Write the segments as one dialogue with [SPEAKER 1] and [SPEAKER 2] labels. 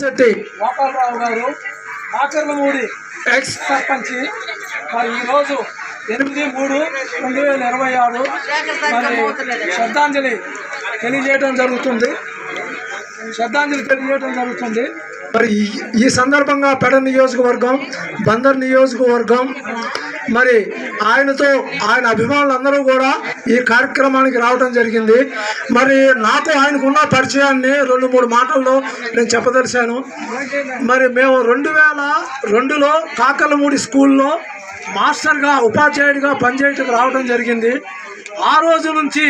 [SPEAKER 1] గోపాలరావు గారు కాకర్లమూడి ఎక్స్ సర్పంచి మరి ఈరోజు 8/3/2026 మరి శ్రద్ధాంజలి తెలియజేయడం జరుగుతుంది. మరి ఈ సందర్భంగా పెడ నియోజకవర్గం, బందర్ నియోజకవర్గం మరి ఆయన అభిమానులందరూ కూడా ఈ కార్యక్రమానికి రావడం జరిగింది. మరి నాకు ఆయనకున్న పరిచయాన్ని 2-3 మాటల్లో నేను చెప్పదలిచాను. మరి మేము 2002లో కాకర్లమూడి స్కూల్లో మాస్టర్గా ఉపాధ్యాయుడిగా పనిచేయటకు రావడం జరిగింది. ఆ రోజు నుంచి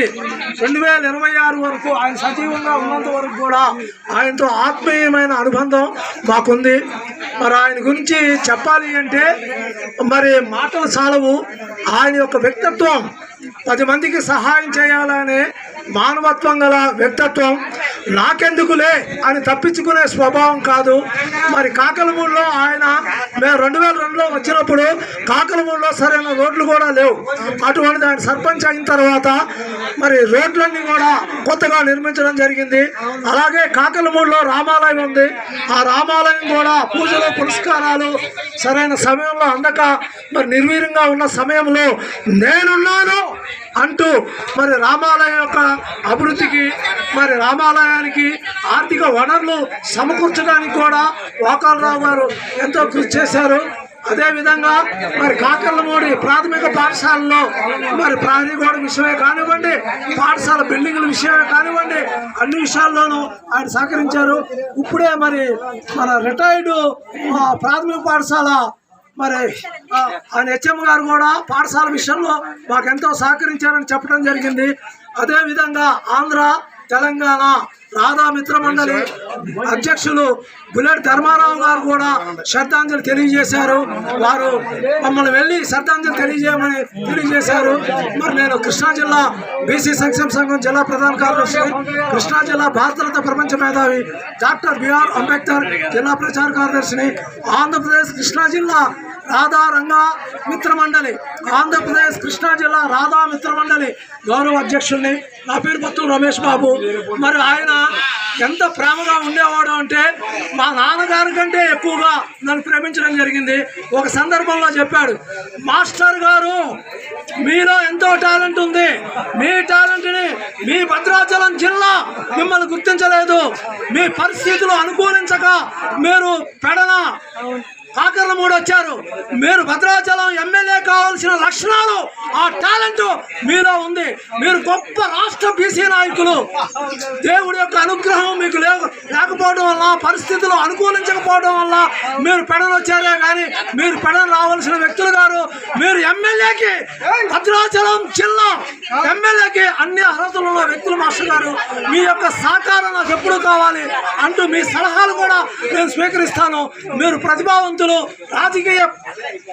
[SPEAKER 1] 2026 వరకు ఆయన సజీవంగా ఉన్నంత వరకు కూడా ఆయనతో ఆత్మీయమైన అనుబంధం మాకుంది. మరి ఆయన గురించి చెప్పాలి అంటే మరి మాటలు చాలవు. ఆయన యొక్క వ్యక్తిత్వం 10 మందికి సహాయం చేయాలనే మానవత్వం గల వ్యక్తిత్వం, నాకెందుకులే అని తప్పించుకునే స్వభావం కాదు. మరి కాకర్లమూడిలో మేము 2002లో వచ్చినప్పుడు కాకర్లమూడిలో సరైన రోడ్లు కూడా లేవు. అటువంటిది ఆయన సర్పంచ్ అయిన తర్వాత మరి రోడ్లన్నీ కూడా కొత్తగా నిర్మించడం జరిగింది. అలాగే కాకర్లమూడిలో రామాలయం ఉంది. ఆ రామాలయం కూడా పూజలు పురస్కారాలు సరైన సమయంలో అందక మరి నిర్వీర్యంగా ఉన్న సమయంలో నేనున్నాను అంటూ మరి రామాలయం యొక్క అభివృద్ధికి, మరి రామాలయానికి ఆర్థిక వనరులు సమకూర్చడానికి కూడా గోపాలరావు గారు ఎంతో కృషి చేశారు. అదేవిధంగా మరి కాకర్లమూడి ప్రాథమిక పాఠశాలలో మరి ప్రహరీ గోడ విషయమే కానివ్వండి, పాఠశాల బిల్డింగుల విషయమే కానివ్వండి, అన్ని విషయాల్లోనూ ఆయన సహకరించారు. ఇప్పుడే మరి మన రిటైర్డ్ ప్రాథమిక పాఠశాల మరి ఆయన హెచ్ఎం గారు కూడా పాఠశాల విషయంలో మాకెంతో సహకరించారని చెప్పడం జరిగింది. అదేవిధంగా ఆంధ్ర తెలంగాణ రాధా మిత్ర మండలి అధ్యక్షులు బుల్లెట్ ధర్మారావు గారు కూడా శ్రద్ధాంజలి తెలియజేశారు. వారు మమ్మల్ని వెళ్ళి శ్రద్ధాంజలి తెలియజేశారు. మరి నేను కృష్ణా జిల్లా బీసీ సంక్షేమ సంఘం జిల్లా ప్రధాన కార్యదర్శి, కృష్ణా జిల్లా భారతరత్న ప్రపంచ మేధావి డాక్టర్ బిఆర్ అంబేద్కర్ జిల్లా ప్రచార కార్యదర్శిని, ఆంధ్రప్రదేశ్ కృష్ణా జిల్లా రాధా రంగా మిత్ర మండలి, ఆంధ్రప్రదేశ్ కృష్ణా జిల్లా రాధా మిత్ర మండలి గౌరవ అధ్యక్షుల్ని. నా పేరు బత్తుల రమేష్ బాబు. మరి ఆయన ఎంత ప్రేమగా ఉండేవాడు అంటే మా నాన్నగారి కంటే ఎక్కువగా నన్ను ప్రేమించడం జరిగింది. ఒక సందర్భంలో చెప్పాడు, మాస్టర్ గారు మీలో ఎంతో టాలెంట్ ఉంది, మీ టాలెంట్ని మీ భద్రాచలం జిల్లా మిమ్మల్ని గుర్తించలేదు, మీ పరిస్థితులు అనుకూలించక మీరు పెడన కాకర్లమూడి వచ్చారు, మీరు భద్రాచలం ఎమ్మెల్యే కావాల్సిన లక్షణాలు ఆ టాలెంట్ మీలో ఉంది, మీరు గొప్ప రాష్ట్ర బీసీ నాయకులు, దేవుడి యొక్క అనుగ్రహం మీకు లేకపోవడం వల్ల, పరిస్థితులు అనుకూలించకపోవడం వల్ల మీరు పెడన వచ్చారే కానీ మీరు పెడన రావాల్సిన వ్యక్తులు గారు, మీరు ఎమ్మెల్యేకి భద్రాచలం జిల్లా ఎమ్మెల్యేకి అన్ని అర్హతలు ఉన్న వ్యక్తులు మాస్టర్ గారు, మీ యొక్క సహకారం నాకు ఎప్పుడు కావాలి అంటూ మీ సలహాలు కూడా నేను స్వీకరిస్తాను, మీరు ప్రతిభావంతులు రాజకీయ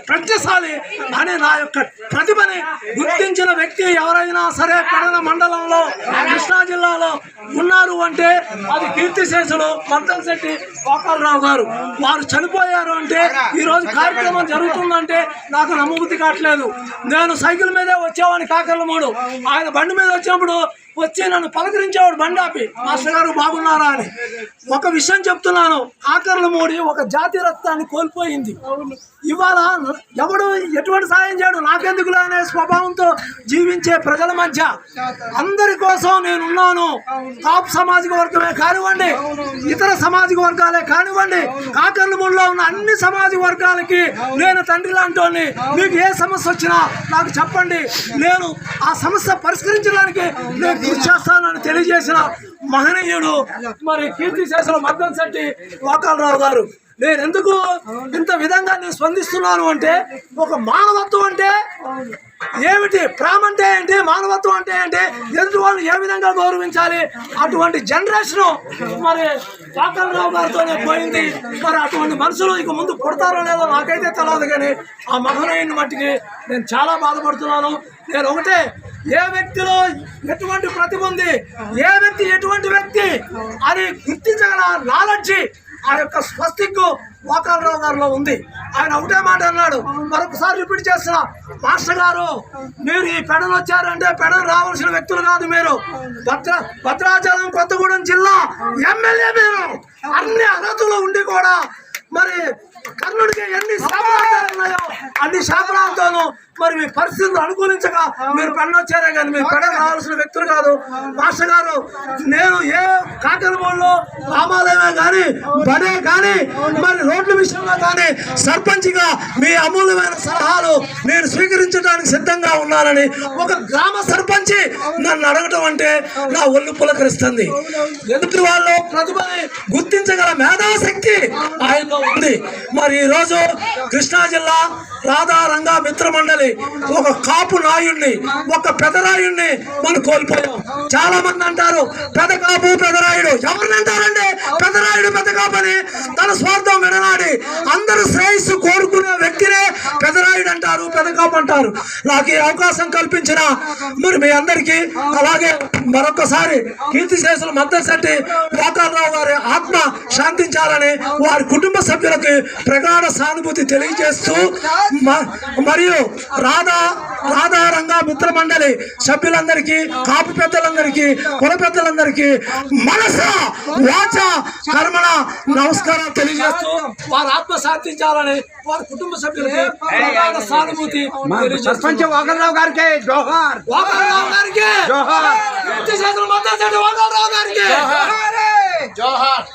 [SPEAKER 1] ప్రజ్ఞశాలి అని నా యొక్క ప్రతిభని గుర్తించిన వ్యక్తి ఎవరైనా సరే పెడన మండలంలో కృష్ణా జిల్లాలో ఉన్నారు అంటే అది కీర్తిశేషులు మర్దంశెట్టి గోపాలరావు గారు. వారు చనిపోయారు అంటే ఈరోజు కార్యక్రమం జరుగుతుందంటే నాకు నమ్మబుద్ధి కావట్లేదు. నేను సైకిల్ మీదే వచ్చేవాడిని కాకర్లమూడు, ఆయన బండి మీద వచ్చినప్పుడు వచ్చి నన్ను పలకరించేవాడు బండాపి, మాస్టర్ గారు బాగున్నారా అని. ఒక విషయం చెప్తున్నాను, కాకర్లమూడి ఒక జాతి రక్తాన్ని కోల్పోయింది. ఇవాళ ఎవడు ఎటువంటి సాయం చేయడు, నాకెందుకులే అనే స్వభావంతో జీవించే ప్రజల మధ్య అందరి కోసం నేనున్నాను. కాపు సామాజిక వర్గమే కానివ్వండి, ఇతర సామాజిక వర్గాలే కానివ్వండి, కాకర్లమూడిలో ఉన్న అన్ని సామాజిక వర్గాలకి నేను తండ్రి లాంటి, మీకు ఏ సమస్య వచ్చినా నాకు చెప్పండి, నేను ఆ సమస్య పరిష్కరించడానికి నేను కృషి చేస్తానని తెలియజేసిన మహనీయుడు మరి కీర్తిశేషులు మర్దంశెట్టి గోపాలరావు గారు. నేను ఎందుకు ఇంత విధంగా నేను స్పందిస్తున్నాను అంటే, ఒక మానవత్వం అంటే ఏమిటి, ప్రేమ అంటే ఏంటి, మానవత్వం అంటే ఏంటి, ఎదుటి వాళ్ళని ఏ విధంగా గౌరవించాలి, అటువంటి జనరేషను మరి గోపాలరావు గారితోనే పోయింది. మరి అటువంటి మనుషులు ఇక ముందు పుడతారో లేదో నాకైతే తెలియదు, కానీ ఆ మహనీయుని మట్టికి నేను చాలా బాధపడుతున్నాను. నేను ఒకటే, ఏ వ్యక్తిలో ఎటువంటి ప్రతిభ ఉంది, ఏ వ్యక్తి ఎటువంటి వ్యక్తి అని గుర్తించగల నాలెడ్జి
[SPEAKER 2] ఆ యొక్క స్వస్తిక్ వాకాలరావు గారిలో ఉంది. ఆయన ఒకటే మాట అన్నాడు, మరొకసారి రిపీట్ చేస్తున్నా, మాస్టర్ గారు మీరు ఈ పెడలు వచ్చారంటే పెడలు రావాల్సిన వ్యక్తులు కాదు, మీరు భద్రాచలం కొత్తగూడెం జిల్లా ఎమ్మెల్యే. మీరు అన్ని అర్హతలు ఉండి కూడా మరి కర్ణుడికి ఎన్ని శాపనార్థాలు ఉన్నాయో అన్ని శాపనార్థాలు మరి మీ పరిస్థితులు అనుకూలించక మీరు పెళ్ళొచ్చారే కానీ మీరు పెడ రావాల్సిన వ్యక్తులు కాదు. మాస్టర్ గారు నేను ఏ కాకరమూలలో రామాలయమే కానీ బడే కానీ మరి రోడ్ల విషయంలో కానీ సర్పంచ్గా మీ అమూల్యమైన సలహాలు నేను స్వీకరించడానికి సిద్ధంగా ఉన్నానని ఒక గ్రామ సర్పంచి నన్ను అడగటం అంటే నా ఒళ్ళు పులకరిస్తుంది. ఎదుటి వాళ్ళు ప్రతిభని గుర్తించగల మేధాశక్తి ఆయనలో ఉంది. మరి ఈరోజు కృష్ణా జిల్లా రాధారంగా మిత్ర మండలి ఒక కాపు నాయుడిని, ఒక పెదరాయుడిని మనం కోల్పోయాం. చాలా మంది అంటారు పెద కాపు పెదరాయుడు. ఎవరిని అంటారండి పెదరాయుడు పెద్ద కాపు అని? తన స్వార్థం విననాడి అందరూ శ్రేయస్సు కోరుకునే వ్యక్తినే పెదరాయుడు అంటారు, పెద్ద కాపు అంటారు. నాకు ఈ అవకాశం కల్పించిన మరి మీ అందరికీ, అలాగే మరొకసారి కీర్తిశేషులు మద్దశెట్టి వాకాలరావు గారి ఆత్మ శాంతించాలని వారి కుటుంబ సభ్యులకి ప్రగాఢ సానుభూతి తెలియజేస్తూ మరియు రాధారంగా మిత్ర మండలి సభ్యులందరికీ, కాపు పెద్దలందరికీ, కుల పెద్దలందరికీ మనస వాచ కర్మణ నమస్కారం తెలియజేస్తూ వారి ఆత్మ శాంతించాలని వారి కుటుంబ సభ్యులకి ప్రగాఢ సానుభూతి
[SPEAKER 3] సర్పంచ్ వాకాలరావు గారికి జోహార్,
[SPEAKER 2] వాకాలరావు గారికి జోహార్, వాకాలరావు గారికి జోహార్.